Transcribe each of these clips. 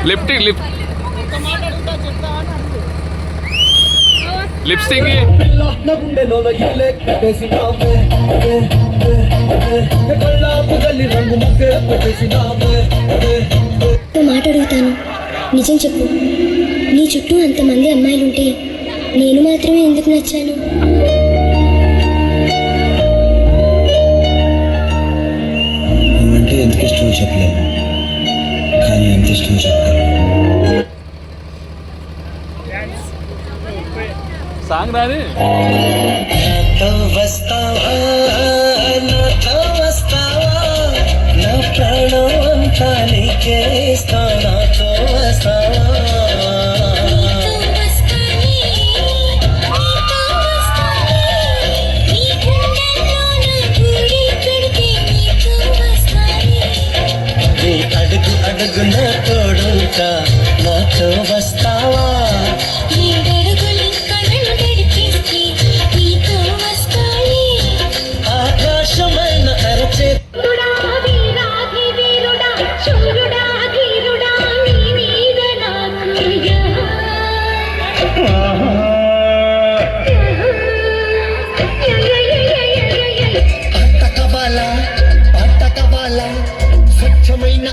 Lipstick మాట అడుగుతాను, నిజం చెప్పు. నీ చుట్టూ అంతమంది అమ్మాయిలుంటే నేను మాత్రమే ఎందుకు నచ్చాను? నువ్వంటే ఎందుకు ఇష్టమో చెప్పలేము, కానీ ఎంత ఇష్టమో చెప్తాను. సాంగ్ రాని వస్తావా నాతో వస్తావా, నా ప్రాణం అంతా నీకే ఇస్తా, నాతో వస్తావా. నీ అడుగు అడుగున తోడుంటా, నాతో వస్తావా. ఆకాశమైన అరచే పాట కవాలా, స్వచ్ఛమైన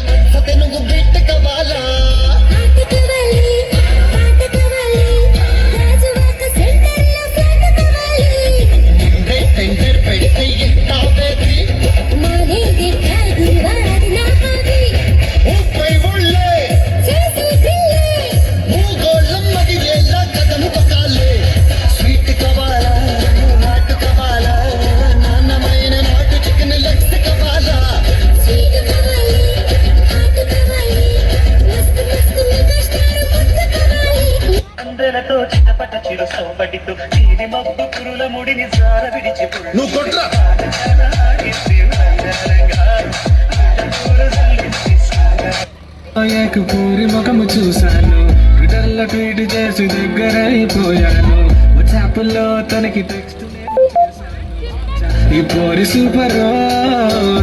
తెనుగు బిడ్డ కవాలా. టెండర్ పెడితే ఎంత బేబీ, ఊపై ఒళ్ళే మూగోళ్ళమ్మది ఎలా కథను పకాలే. స్వీట్ కవాలా, నాటు కవాలా, నాన్నమైన నాటు చికెన్ లెగ్స్ కవాలా. అందరతో చిన్నపట చిరు సోపటితో చీని మబ్బు పురుల ముడిని సార విడిచి నువ్వు కొట్రా పూరి ముఖము చూశాను, ట్విట్టర్లో ట్వీట్ చేసి దగ్గరైపోయాను. వాట్సాప్లో తనకి టెక్స్ట్ ఈ పోరి సూపర్,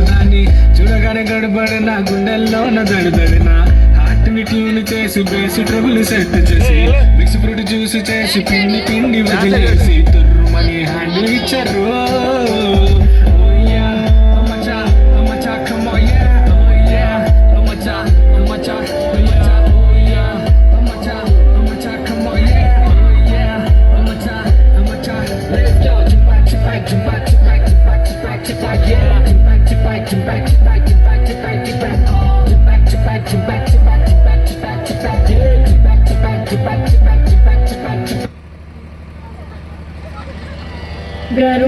దాన్ని చూడగానే గడబడి నా గుండెల్లోన దడిదడిన హార్ట్ ని ట్యూన్ చేసి బేసి ట్రబుల్ సెట్ చేసి మిక్స్ ఫ్రూట్ జ్యూస్ చేసి పిండి పిండి వదిలేసి తుర్రుమని హ్యాండిల్ ఇచ్చారు. గరుడ